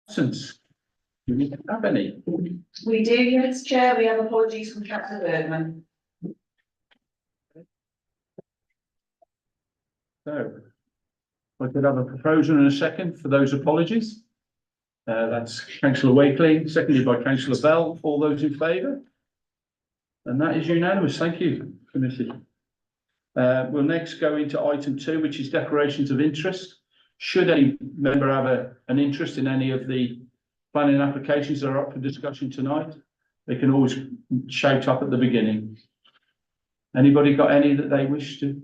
Absence. Do we have any? We do, yes, Chair. We have apologies from Councillor Bergman. So, I could have a proposal and a second for those apologies. That's Councillor Wakeling, seconded by Councillor Bell. All those in favour? And that is unanimous. Thank you, committee. We'll next go into item 2, which is declarations of interest. Should any member have an interest in any of the planning applications that are up for discussion tonight, they can always shout up at the beginning. Anybody got any that they wish to?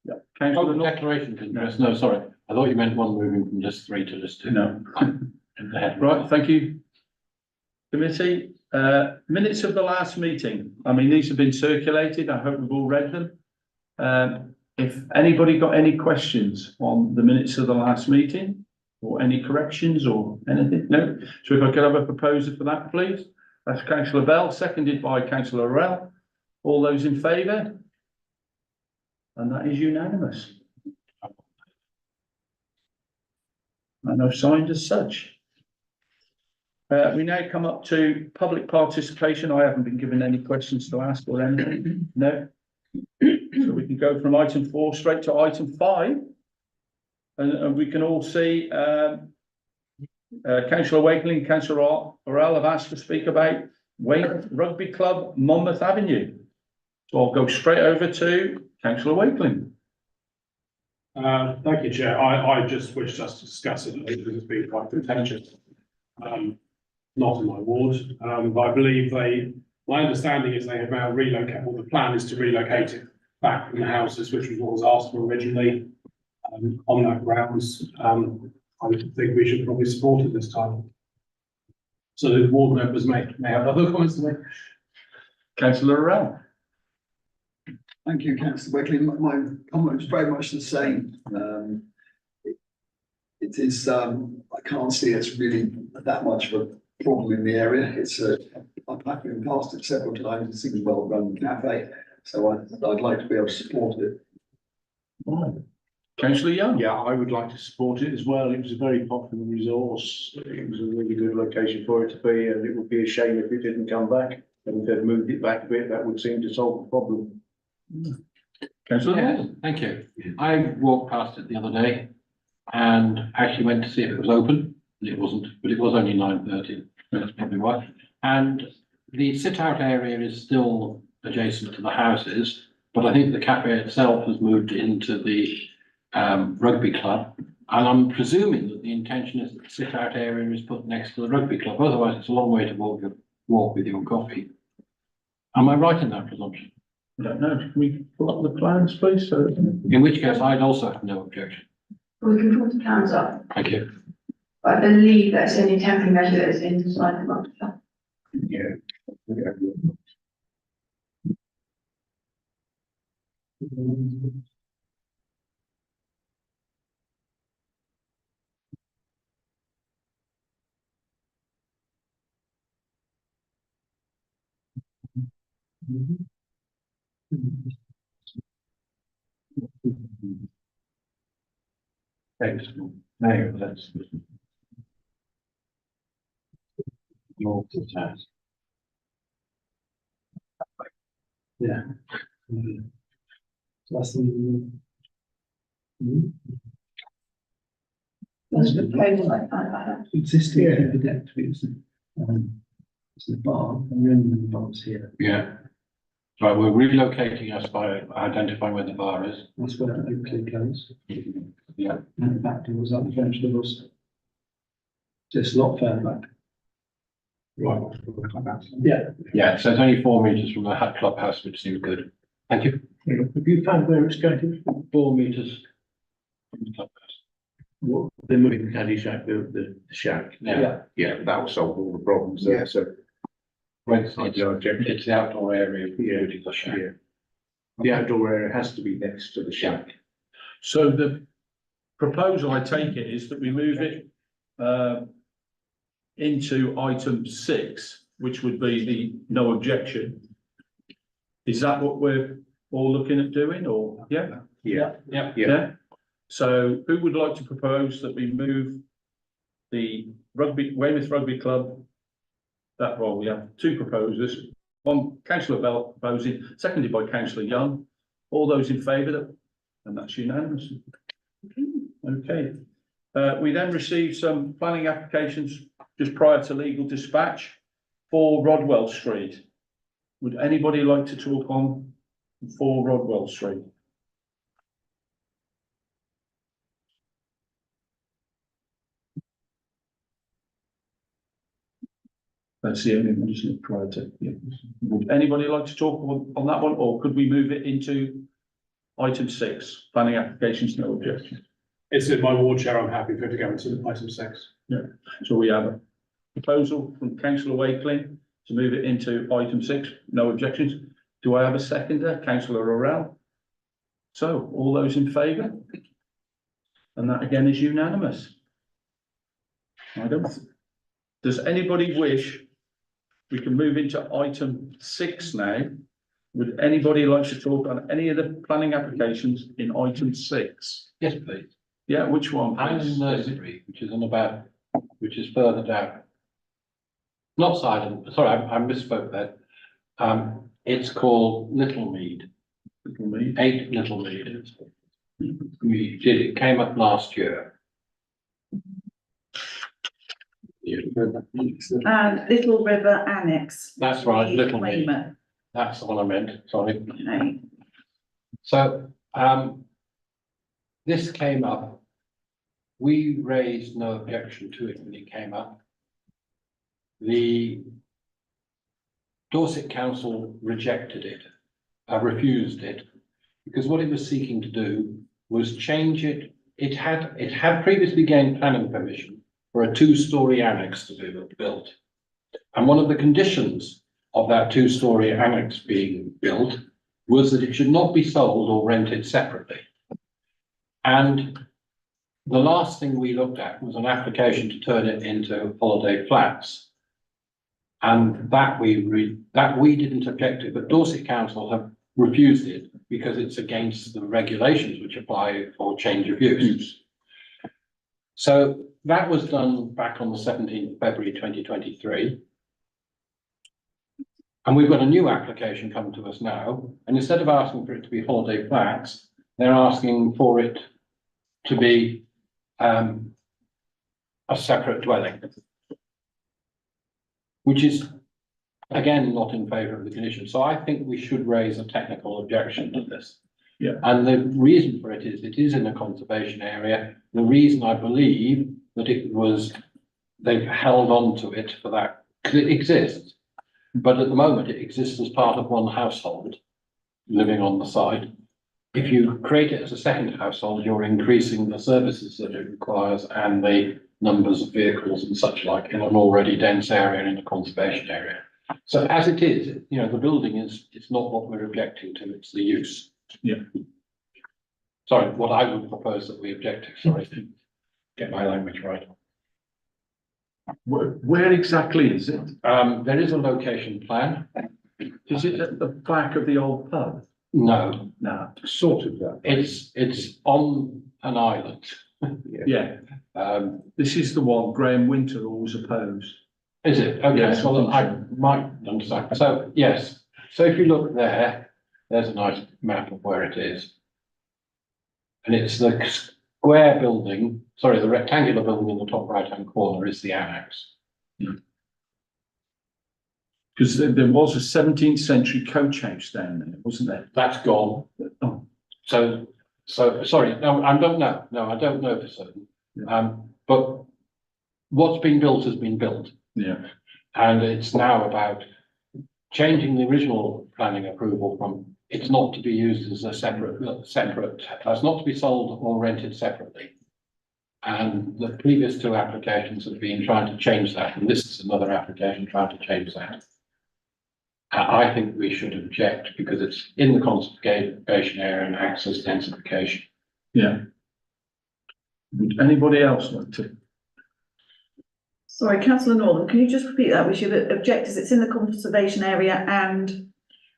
Yeah. Councillor North? Declaration of interest. No, sorry. I thought you meant one moving from just 3 to just 2. No. Right. Right, thank you. Committee, minutes of the last meeting. I mean, these have been circulated. I hope we've all read them. If anybody got any questions on the minutes of the last meeting or any corrections or anything, no? So if I could have a proposer for that, please. That's Councillor Bell, seconded by Councillor Rell. All those in favour? And that is unanimous. And I've signed as such. We now come up to public participation. I haven't been given any questions to ask or anything. No. So we can go from item 4 straight to item 5. And we can all see Councillor Wakeling and Councillor Orell have asked to speak about Wake Rugby Club, Monmouth Avenue. So I'll go straight over to Councillor Wakeling. Thank you, Chair. I just wish us to discuss it because it's been quite contentious. Not in my ward, but I believe my understanding is they have now relocated, well, the plan is to relocate it back from the houses, which was what was asked for originally. On that grounds, I would think we should probably support it this time. So the ward members may have other comments to make. Councillor Orell. Thank you, Councillor Wakeling. My comment is very much the same. It is, I can't see it's really that much of a problem in the area. It's I've been past it several times. It seems a well-run cafe, so I'd like to be able to support it. Councillor Young. Yeah, I would like to support it as well. It was a very popular resource. It was a really good location for it to be, and it would be a shame if it didn't come back. And if they'd moved it back a bit, that would seem to solve the problem. Councillor Yeah, North. thank you. I walked past it the other day and actually went to see if it was open. It wasn't, but it was only 9:30. That's probably why. And the sit-out area is still adjacent to the houses, but I think the cafe itself has moved into the rugby club. And I'm presuming that the intention is that the sit-out area is put next to the rugby club. Otherwise, it's a long way to walk with your coffee. Am I right in that presumption? I don't know. Can we pull up the plans, please? So, In which case, I'd also have no objection. We can put the plans up. Thank you. I believe that's only temporary measure that has been decided amongst them. Yeah. Excellent. Now, that's multitask. Yeah. So that's the. There's a proposal like that. Existing pedestal, isn't it? It's the bar, and then the bar's here. Yeah. Right, we're relocating us by identifying where the bar is. That's where Oakley goes. Yeah. And the back doors up the French doors. Just a lot further back. Right. Yeah. Yeah, so it's only 4 meters from the Hut Clubhouse, which seems good. Thank you. Have you found where it's going to? 4 meters from the clubhouse. What, they're moving the caddy shack, the shack. Yeah. Yeah, that will solve all the problems there, so. Well, it's, I'd it's, be objective. it's the outdoor area, including the shack. Yeah. The outdoor area has to be next to the shack. so the proposal, I take it, is that we move it into item 6, which would be the no objection. Is that what we're all looking at doing, or? Yeah. Yeah. Yeah. Yeah. So who would like to propose that we move the Weymouth Rugby Club. That, well, we have two proposers, one councillor Bell proposing, seconded by councillor Young. All those in favour, and that's unanimous. Okay. We then received some planning applications just prior to legal dispatch for Rodwell Street. Would anybody like to talk on 4 Rodwell Street? That's the only one, isn't it, prior to, yeah. Would anybody like to talk on that one, or could we move it into item 6, planning applications, no objection? It's in my ward chair, I'm happy for it to go into item 6. So we have a proposal from councillor Wakeling to move it into item 6, no objections. Do I have a seconder? Councillor Orell. So all those in favour? And that again is unanimous. Does anybody wish? We can move into item 6 now. Would anybody like to talk on any of the planning applications in item 6? Yes, please. Yeah, which one, Island please? Nursery, which is further down. Not Silent, sorry, I misspoke there. It's called Little Mead, Little Mead. 8 Little Mead. It came up last year. And Little River Annex. That's right, Little Mead. Weymouth. That's the one I meant, sorry. Okay. So, this came up. We raised no objection to it when it came up. The Dorset Council rejected it, refused it, because what it was seeking to do was change it. It had previously gained planning permission for a 2-storey annex to be built. And one of the conditions of that 2-storey annex being built was that it should not be sold or rented separately. And the last thing we looked at was an application to turn it into holiday flats. And that we didn't object to, but Dorset Council have refused it because it's against the regulations which apply for change of use. So that was done back on the 17th of February 2023. And we've got a new application coming to us now, and instead of asking for it to be holiday flats, they're asking for it to be a separate dwelling, which is again not in favour of the condition. So I think we should raise a technical objection to this. Yeah. And the reason for it is in a conservation area. The reason I believe that they've held on to it for that, because it exists. But at the moment, it exists as part of one household living on the site. If you create it as a second household, you're increasing the services that it requires and the numbers of vehicles and such like in an already dense area in a conservation area. So as it is, the building it's not what we're objecting to, it's the use. Yeah. Sorry, what I would propose that we object to, sorry, to get my language right. Where exactly is it? There is a location plan. Is it at the back of the old pub? No, No. Sort of that. it's on an island. Yeah, this is the one Graham Winter always opposed. Is it? Okay, Yes, well, I I think might understand. So, yes, so if you look there, there's a nice map of where it is. And it's the square building, sorry, the rectangular building in the top right-hand corner is the annex. Because there was a 17th century coach house down there, wasn't there? That's gone. Oh, So, sorry, no, I don't know for certain. But what's been built has been built. yeah, And it's now about changing the original planning approval from, it's not to be used as a separate, it's not to be sold or rented separately. And the previous 2 applications have been trying to change that, and this is another application trying to change that. I think we should object because it's in the conservation area and access densification. yeah. Would anybody else like to? Sorry, councillor Northern, can you just repeat that? We should object as it's in the conservation area and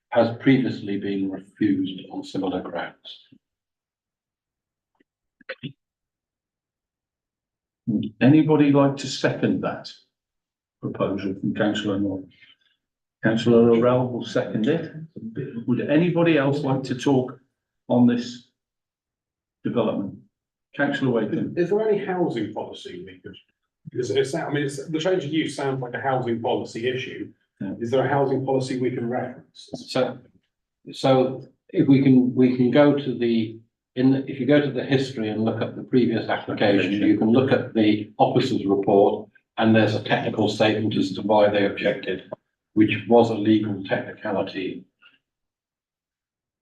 Has previously been refused on similar grounds. Would anybody like to second that proposal from councillor North? Councillor Laurel will second it. Would anybody else like to talk on this development? Councillor Wakeling. Is there any housing policy we could? Because the change of use sounds like a housing policy issue. Yeah. Is there a housing policy we can reference? So if we can go to if you go to the history and look at the previous application, you can look at the officer's report, and there's a technical statement as to why they objected, which was a legal technicality,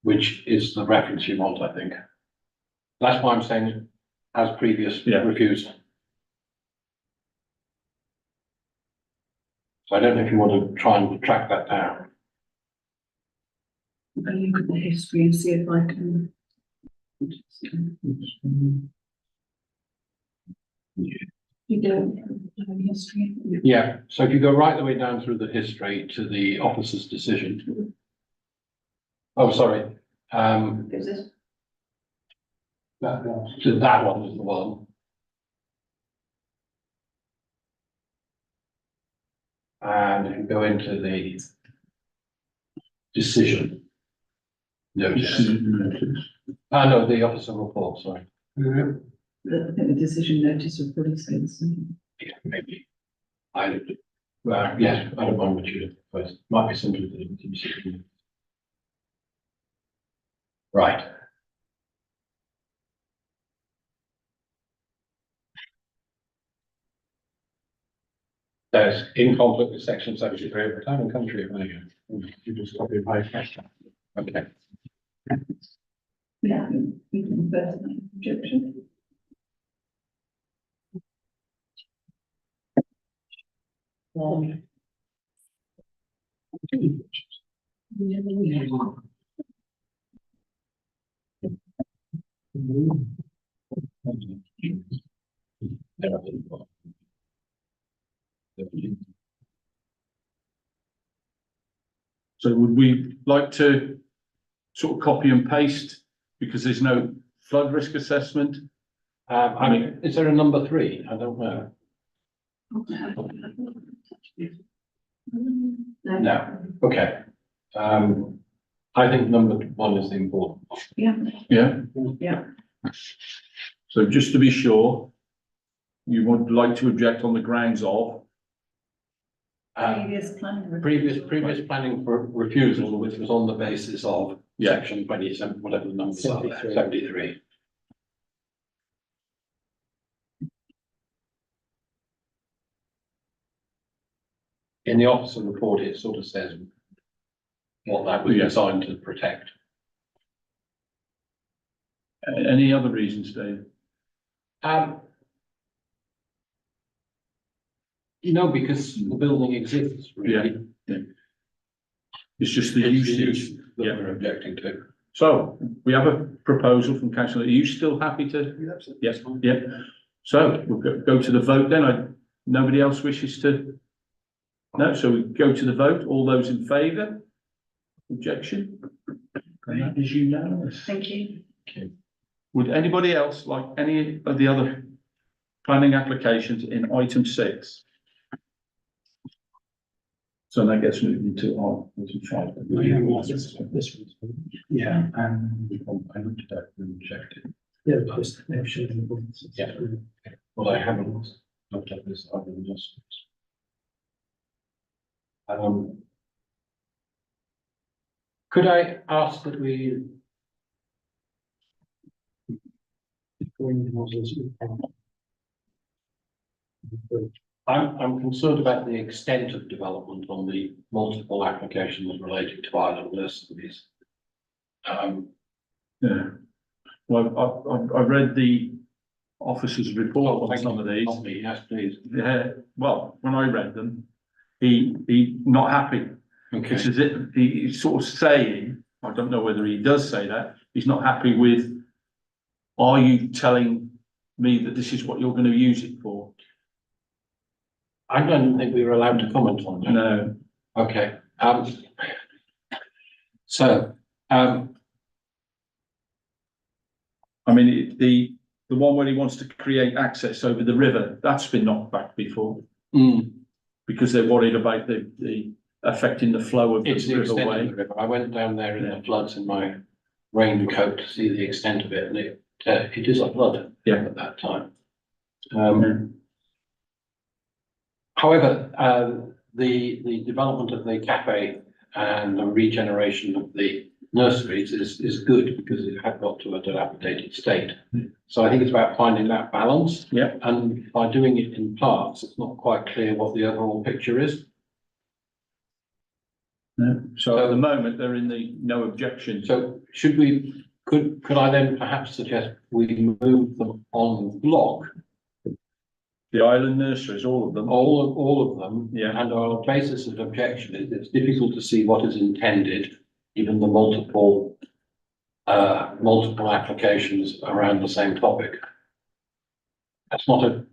which is the reference you want, I think. That's why I'm saying as previous refused. So I don't know if you want to try and track that down. I'll look at the history and see if I can. You don't have any history? Yeah, so if you go right the way down through the history to the officer's decision. Oh, sorry, Is this? so that one is the one. And if you go into the decision notice, no, the officer report, sorry. I think the decision notice was pretty sensitive. Yeah, maybe. Yes, I don't mind what you do first. Might be simpler than the decision. Right. There's in conflict with section 73 of the Town and Country of Mayo. You just copy and paste. Okay. Yeah, we can first make objection. So would we like to sort of copy and paste, because there's no flood risk assessment? I mean, is there a number 3? I don't know. No. Okay. I think number 1 is the important one. Yeah? Yeah. So just to be sure, you would like to object on the grounds of? Previous planning. Previous planning for refusal, which was on the basis of section 27, whatever the numbers are, 73. In the officer report, it sort of says what that was designed to protect. Any other reasons, Dave? No, because the building exists, really. Yeah. It's just the It's the usage. use that we're objecting to. So we have a proposal from councillor. Are you still happy to? Yes, yeah. So we'll go to the vote then. Nobody else wishes to? No, so we go to the vote. All those in favour? Objection? And that is unanimous. Thank you. Would anybody else like any of the other planning applications in item 6? So that gets moved into item 5. This was, yeah, and I looked at that and checked it. Yeah, Yeah. Well, I haven't looked at this other than just. Could I ask that we? I'm concerned about the extent of development on the multiple applications relating to island nurseries. Yeah. Well, I read the officer's report on some of these. Yes, please. Yeah, well, when I read them, he not happy. Okay. It's as if he's sort of saying, I don't know whether he does say that, he's not happy with, are you telling me that this is what you're going to use it for? I don't think we were allowed to comment on that. No. Okay, so, I mean, the one where he wants to create access over the river, that's been knocked back before. Because they're worried about the affecting the flow of the It's the extent of riverway. the river. I went down there in the floods in my raincoat to see the extent of it, and it is a flood Yeah. at that time. However, the development of the cafe and the regeneration of the nurseries is good because it had got to a dilapidated state. So I think it's about finding that balance. Yeah. And by doing it in parts, it's not quite clear what the overall picture is. So at the moment, they're in the no objection. So could I then perhaps suggest we move them on block, The island nurseries, all of them. all of them? Yeah. And our basis of objection is it's difficult to see what is intended, given the multiple applications around the same topic. That's not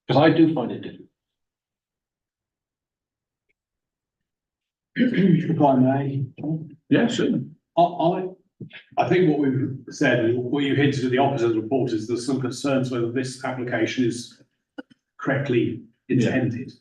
because I do find it difficult. If I may, Yeah, certainly. I think what we've said, and what you hinted at the opposite report, is there's some concerns whether this application is correctly intended.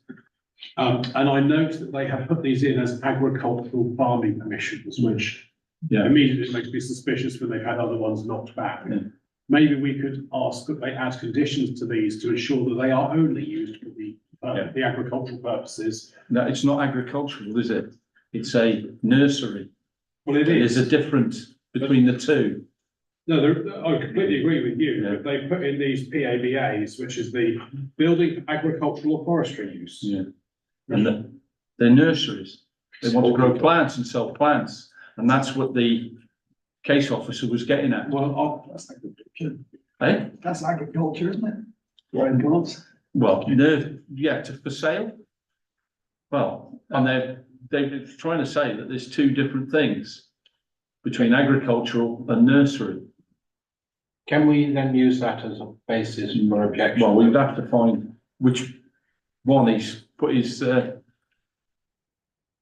And I note that they have put these in as agricultural farming permissions, which Yeah. immediately makes me suspicious when they've had other ones knocked back. Yeah. Maybe we could ask that they add conditions to these to ensure that they are only used for the agricultural purposes. No, it's not agricultural, is it? It's a nursery. Well, it There's is. a difference between the two. No, I completely agree with you. Yeah. But they put in these PABAs, which is the building for agricultural or forestry use. Yeah. And they're nurseries. They want to grow plants and sell plants. And that's what the case officer was getting at. Well, That's agriculture. Eh? That's agriculture, isn't it? Growing plants. Well, for sale. Well, and they're trying to say that there's two different things between agricultural and nursery. Can we then use that as a basis for objection? Well, we'd have to find which one he's put his,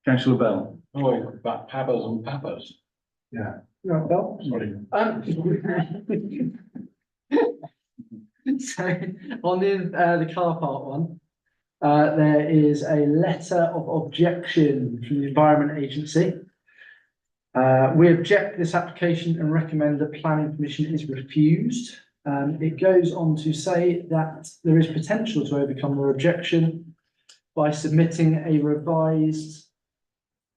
Councillor Bell. Oh, but papas and papas. Sorry. So on the car park one, there is a letter of objection from the Environment Agency. We object to this application and recommend the planning permission is refused. It goes on to say that there is potential to overcome their objection by submitting a revised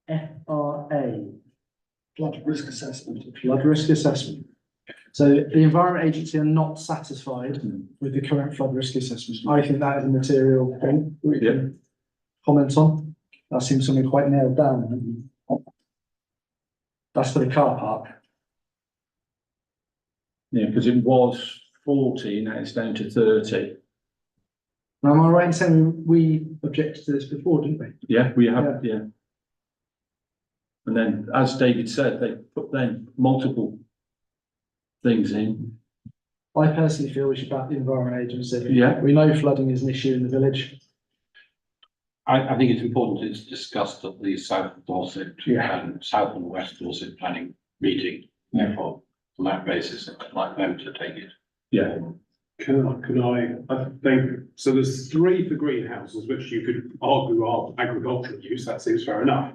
FRA. Flood risk assessment. Flood risk assessment. So the Environment Agency are not satisfied with the current flood risk assessment. I think that is a material thing we can comment on. That seems something quite nailed down. That's for the car park. Yeah, because it was 40, now it's down to 30. Now, am I right in saying we objected to this before, didn't we? Yeah, we have, yeah. And then, as David said, they put then multiple things in. I personally feel we should back the Environment Agency. Yeah. We know flooding is an issue in the village. I think it's important it's discussed at the South Dorset Yeah. and South and West Dorset planning meeting. Therefore, on that basis, I'd like them to take it. Yeah. I think, so there's 3 for greenhouses, which you could argue are agricultural use, that seems fair enough.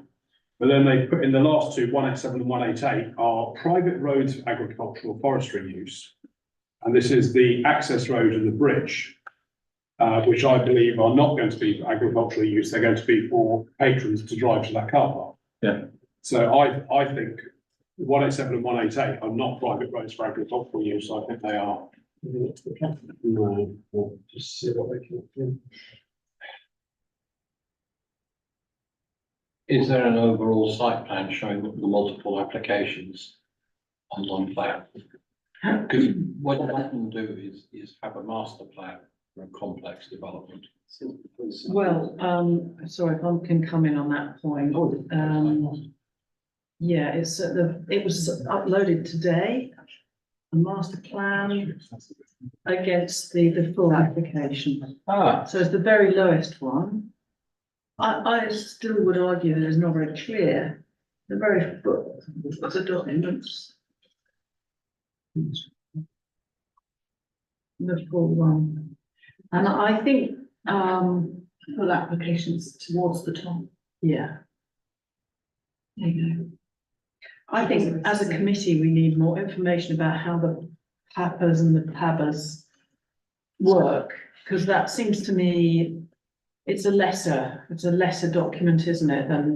But then they put in the last 2, 187 and 188, are private roads for agricultural forestry use. And this is the access road and the bridge, which I believe are not going to be for agricultural use, they're going to be for patrons to drive to that car park. Yeah. So I think 187 and 188 are not private roads for agricultural use, I think they are. No, we'll just see what they can do. Is there an overall site plan showing the multiple applications on one plan? Because what you often do is have a master plan for a complex development. Well, sorry, if I can come in on that point. Yeah, it was uploaded today, a master plan against the full application. Ah, So it's the very lowest one. I still would argue that it's not very clear, the very foot of the documents. the full one. And I think, full applications towards the top. Yeah. There you go. I think as a committee, we need more information about how the PAPAs and the PABAs work, because that seems to me, it's a lesser document, isn't it, than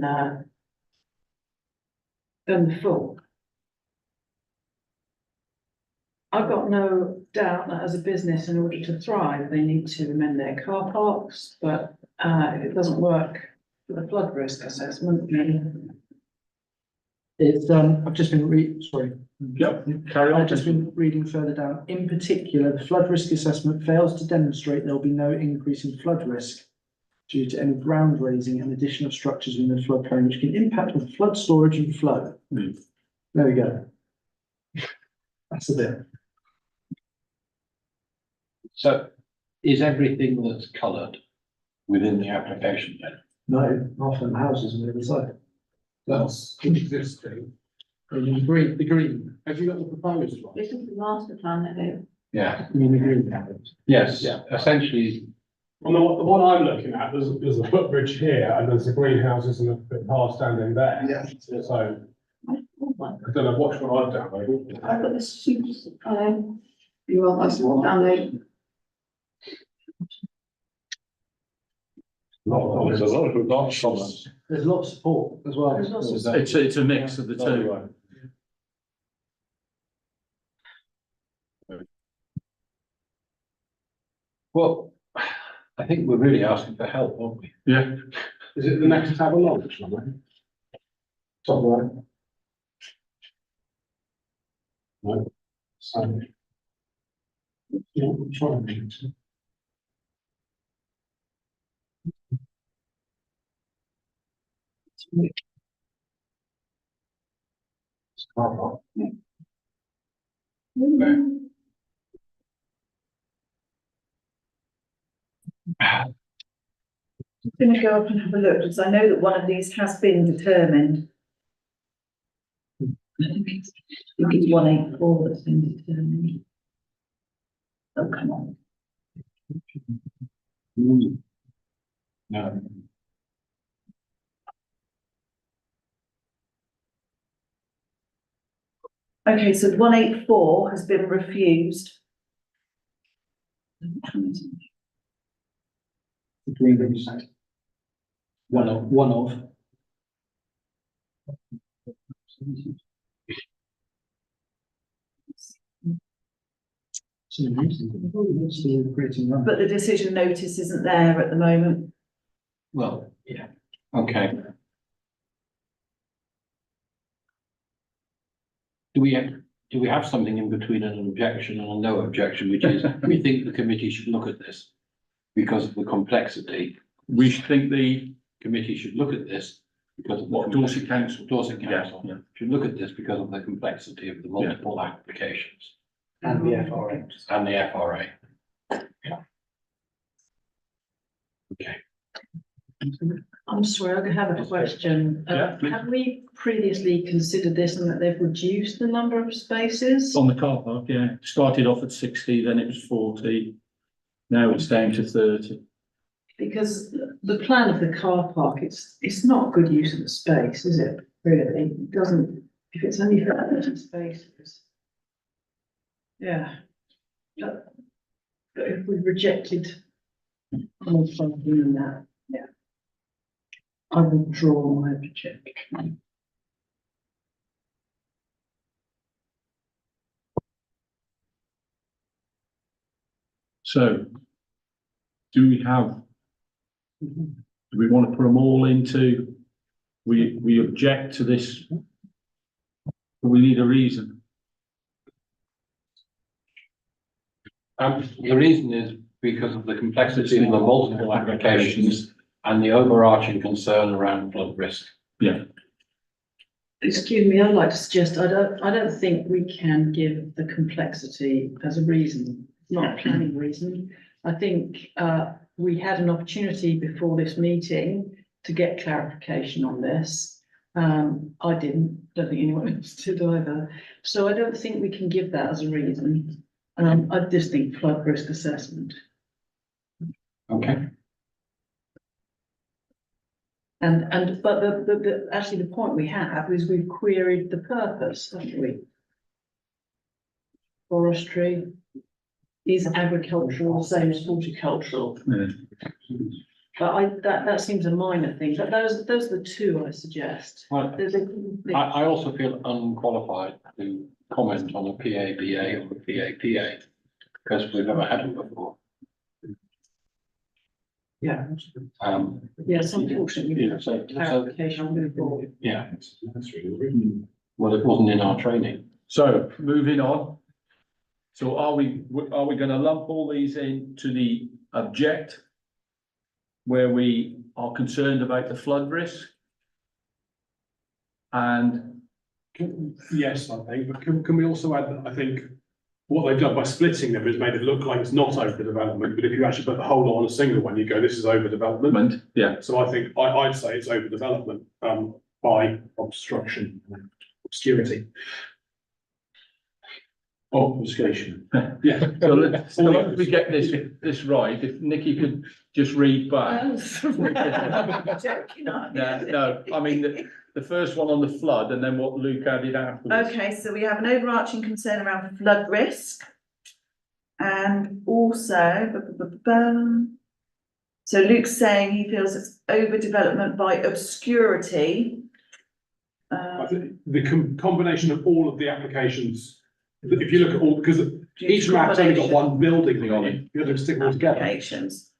the full. I've got no doubt that as a business, in order to thrive, they need to amend their car parks, but if it doesn't work for the flood risk assessment, then It's, I've just been sorry. Yep, carry on. I've just been reading further down. In particular, the flood risk assessment fails to demonstrate there will be no increase in flood risk due to any ground raising and addition of structures within the floodplain which can impact on flood storage and flow. Hmm. There we go. That's a bit. So is everything that's coloured within the application then? No, half of the houses on the other side. That's existing. The green. Have you got the proposed one? This is the master plan that they. Yeah, You mean the green houses? yes, Yeah. essentially, On the one I'm looking at, there's a footbridge here and there's the greenhouses and a bit past standing there. Yeah. So I don't know which one I've downloaded. I've got this super, you want us to download. There's a lot of comments. There's a lot of support as well. There's lots of- It's a mix of the two. well, I think we're really asking for help, aren't we? Yeah, Is it the next tab along? Top right. No. So. Yeah, I'm trying. I'm gonna go up and have a look, because I know that one of these has been determined. I think it's 184 that's been determined. Oh, come on. No. Okay, so 184 has been refused. The green ones. One of. Still creating one. But the decision notice isn't there at the moment. Well, yeah, okay. Do we have something in between an objection and a no objection, which is, we think the committee should look at this because of the complexity. we think the, Committee should look at this because of the what, Dorset Council? Dorset Yeah, Council yeah. should look at this because of the complexity of the multiple applications And the FRA. and the FRA. Okay. I'm sorry, I have a question. Yeah, please. Have we previously considered this and that they've reduced the number of spaces? On the car park, yeah, started off at 60, then it was 40. Now it's down to 30. Because the plan of the car park, it's not good use of the space, is it? Really, it doesn't, if it's only for 30 spaces. Yeah. But if we rejected more something than that, yeah. I withdraw my objection. So, do we have, do we want to put them all into, we object to this? But we need a reason. The reason is because of the complexity of the multiple applications and the overarching concern around flood risk. Yeah, Excuse me, I'd like to suggest, I don't think we can give the complexity as a reason, not a planning reason. I think, we had an opportunity before this meeting to get clarification on this. I don't think anyone else did either. So I don't think we can give that as a reason. I just think flood risk assessment. Okay, But actually the point we have is we've queried the purpose, haven't we? Forestry is agricultural, same as horticultural. But that seems a minor thing, but those are the two I suggest. Well, There's a- I also feel unqualified to comment on a PABA or a PAPA because we've never had it before. Yeah. Yes, unfortunately. Yeah, so, Clarification moving forward. yeah, That's really rude. well, it wasn't in our training. So moving on. So are we gonna lump all these into the object? Where we are concerned about the flood risk? And Yes, I think, but can we also add that I think what they've done by splitting them has made it look like it's not overdevelopment, but if you actually put the whole lot on a single one, you go, this is overdevelopment. yeah, So I think I'd say it's overdevelopment, by obstruction, obscurity. Obfuscation. Yeah. so let we get this right, if Nikki could just read back. Joking, aren't you? No, I mean, the first one on the flood and then what Luke added afterwards. Okay, so we have an overarching concern around flood risk. And also, so Luke's saying he feels it's overdevelopment by obscurity. I think the combination of all of the applications, if you look at all, because each map's only got one building on it, you have to stick them all together. Applications.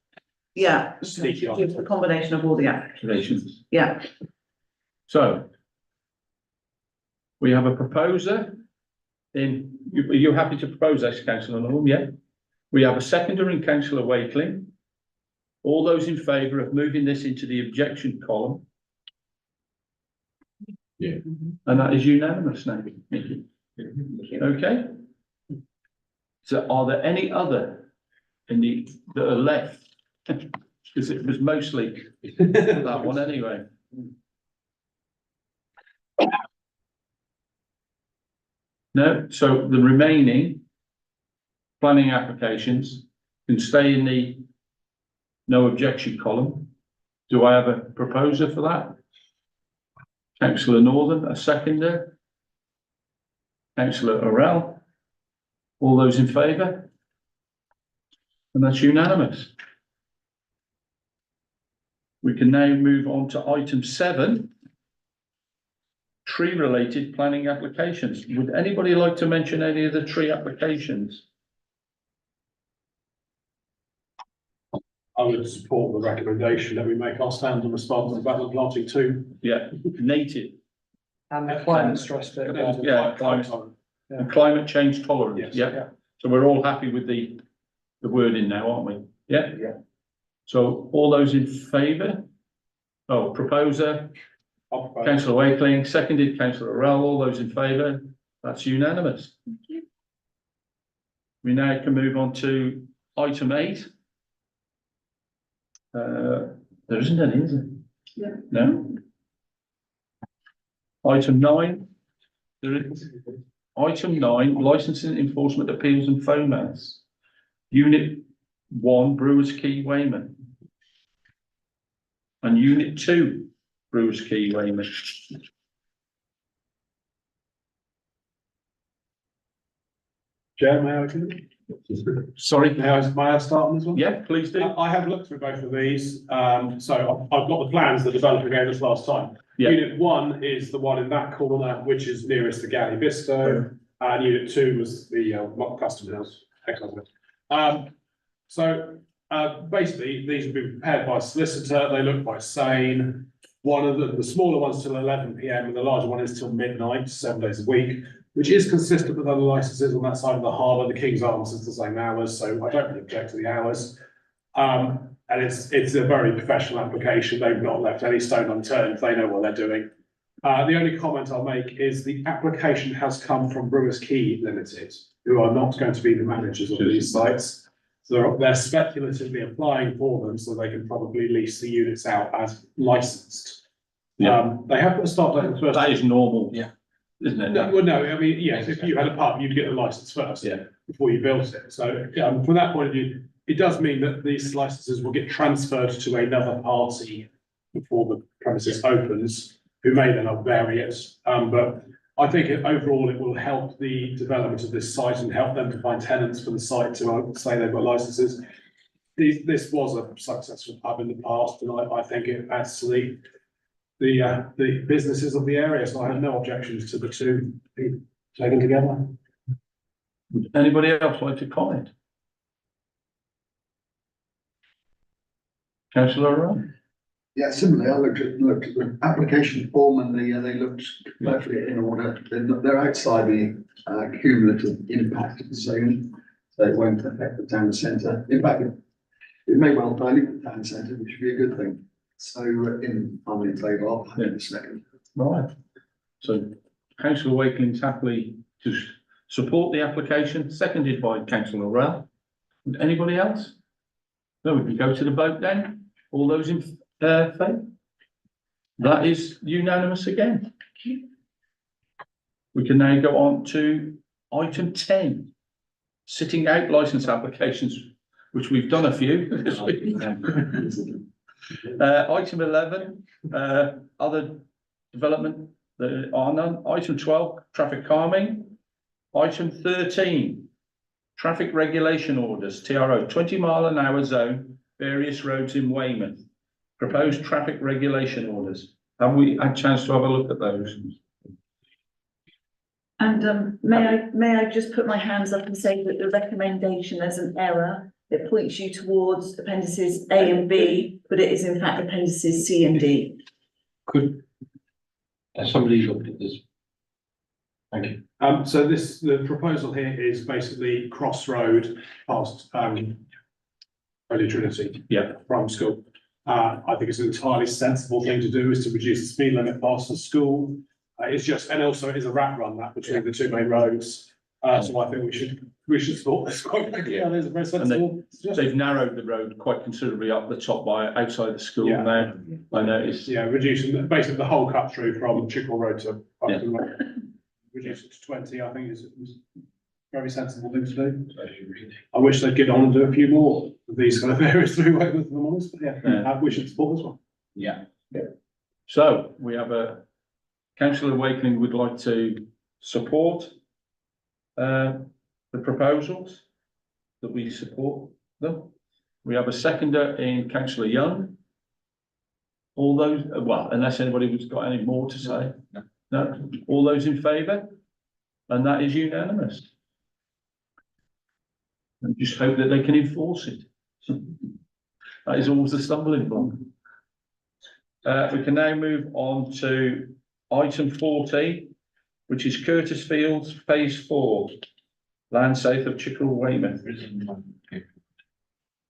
Yeah, Sneaky it's a combination of all the applications, Congratulations. yeah. So. We have a proposer are you happy to propose this, councillor Norm? Yeah. We have a seconder in councillor Wakeling. All those in favour of moving this into the objection column? Yeah. And that is unanimous now. Nikki. Okay. So are there any other that are left? Because it was mostly that one anyway. No, so the remaining planning applications can stay in the no objection column. Do I have a proposer for that? Councillor Northern, a seconder. Councillor Orell. All those in favour? And that's unanimous. We can now move on to item 7. Tree-related planning applications. Would anybody like to mention any of the tree applications? I would support the recommendation that we make our stand on response about planting two. Yeah, native And the climate stress bit. Yeah, and climate change tolerance. Yes. Yeah. So we're all happy with the wording now, aren't we? Yeah. Yeah. So all those in favour? Oh, proposer, I'll propose. councillor Wakeling, seconded councillor Orell, all those in favour? That's unanimous. We now can move on to item 8. There isn't any, is there? No. Item 9. There is. Item 9, licensing enforcement appeals and FOMAS. Unit 1, Brewers Quay, Weymouth. And Unit 2, Brewers Quay, Weymouth. Chair, may I? Sorry, May I start on this one? yeah, please do. I have looked through both of these, so I've got the plans the developer gave us last time. Yeah. Unit 1 is the one in that corner, which is nearest to Galley Visto, and Unit 2 was the Custom House. Basically, these have been prepared by a solicitor, they look quite sane. One of the smaller ones till 11 PM and the larger one is till midnight, 7 days a week, which is consistent with other licenses on that side of the harbour. The King's Arms is the same hours, so I don't really object to the hours. And it's a very professional application. They've not left any stone unturned. They know what they're doing. The only comment I'll make is the application has come from Brewers Quay Limited, who are not going to be the managers of these sites. So they're speculatively applying for them, so they can probably lease the units out as licensed. Yeah. They have put a start date on the first. That is normal. Yeah. isn't it? No, well, no, I mean, yes, if you had a pub, you'd get the license first. Yeah. Before you built it, so, from that point of view, it does mean that these licenses will get transferred to another party before the premises opens, who may then vary it, but I think overall it will help the development of this site and help them to find tenants for the site to say they've got licenses. This was a successful pub in the past, and I think it adds to the businesses of the area, so I have no objections to the two being taken together. Would anybody else like to comment? Councillor Rowan? Yeah, similarly, I looked at the application form and they looked perfectly in order. They're outside the cumulative impact zone, so it won't affect the town centre. In fact, it may well dilute the town centre, which would be a good thing. So I'm in favour, I'll have it in a second. Right. So councillor Wakeling's happily to support the application, seconded by councillor Rell. Would anybody else? No, we can go to the vote then. All those in favour? That is unanimous again. We can now go on to item 10. Sitting out licence applications, which we've done a few this week. Item 11, other development, there are none. Item 12, traffic calming. Item 13, traffic regulation orders, TRO, 20-mile-an-hour zone, various roads in Weymouth. Proposed traffic regulation orders. Have we had a chance to have a look at those? And may I just put my hands up and say that the recommendation is an error. It points you towards appendices A and B, but it is in fact appendices C and D. Could, has somebody looked at this? Thank you. So the proposal here is basically Crossroad past, Holy Trinity. Yeah. Primary school. I think it's an entirely sensible thing to do is to reduce the speed limit past the school. It's just, and also it is a rat run that between the two main roads. So I think we should support this quite frankly. Yeah, there's a very sensible. They've narrowed the road quite considerably up the top by outside the school Yeah. now. I noticed. Yeah, reducing basically the whole cut through from Chickwell Road to Upton Road. Reduce it to 20, I think is very sensible thing to do. I wish they'd get on and do a few more of these kind of areas through Weymouth, if I'm honest, but yeah, we should support this one. Yeah. So we have a councillor Wakeling would like to support the proposals, that we support them. We have a seconder in councillor Young. All those, well, unless anybody has got any more to say. No, all those in favour? And that is unanimous. And just hope that they can enforce it. That is always the stumbling block. We can now move on to item 14, which is Curtis Fields, phase 4, land south of Chickerell, Weymouth.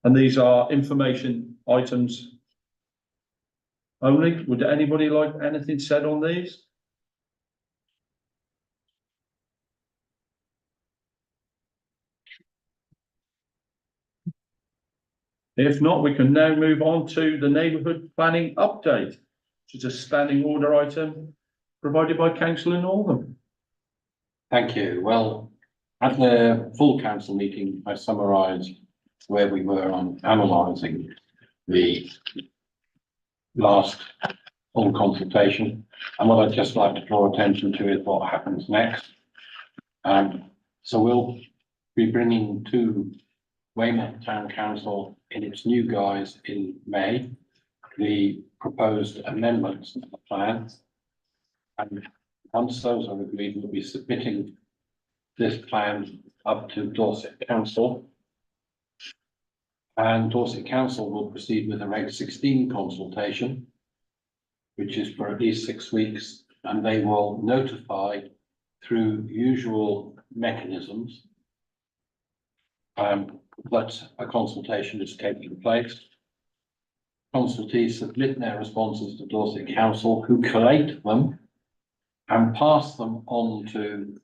And these are information items only. Would anybody like anything said on these? If not, we can now move on to the neighbourhood planning update, which is a standing order item provided by councillor Northam. Thank you. Well, at the full council meeting, I summarised where we were on analysing the last full consultation. And what I'd just like to draw attention to is what happens next. So we'll be bringing to Weymouth Town Council in its new guise in May, the proposed amendments to the plan. And once those are agreed, we'll be submitting this plan up to Dorset Council. And Dorset Council will proceed with a Reg 16 consultation, which is for at least 6 weeks, and they will notify through usual mechanisms that a consultation is taking place. Consultees submit their responses to Dorset Council, who collate them and pass them on to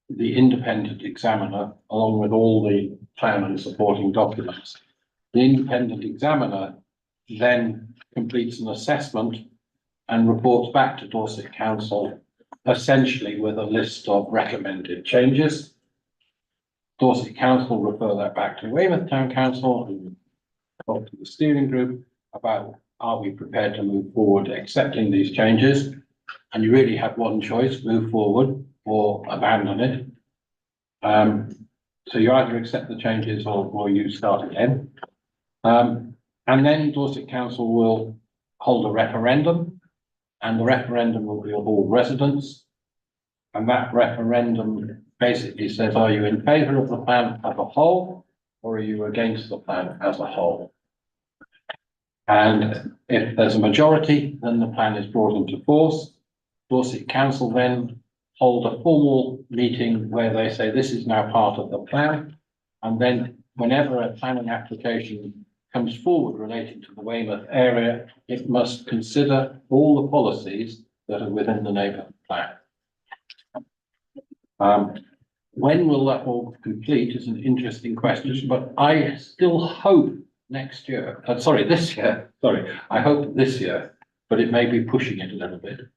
the independent examiner, along with all the plan and supporting documents. The independent examiner then completes an assessment and reports back to Dorset Council essentially with a list of recommended changes. Dorset Council refer that back to Weymouth Town Council, who talk to the steering group about, are we prepared to move forward accepting these changes? And you really have one choice, move forward or abandon it. So you either accept the changes or you start again. And then Dorset Council will hold a referendum, and the referendum will be of all residents. And that referendum basically says, are you in favour of the plan as a whole, or are you against the plan as a whole? And if there's a majority, then the plan is brought into force. Dorset Council then hold a formal meeting where they say this is now part of the plan. And then whenever a planning application comes forward relating to the Weymouth area, it must consider all the policies that are within the neighbourhood plan. When will that all complete is an interesting question, but I still hope this year, I hope this year, but it may be pushing it a little bit.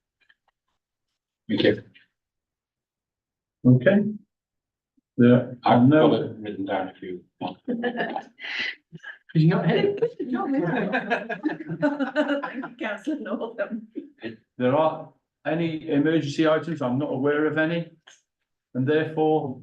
Thank you. Okay. There are I've got no, it written down if you want. You got it? Thank you, councillor Northam. there are any emergency items? I'm not aware of any. And therefore,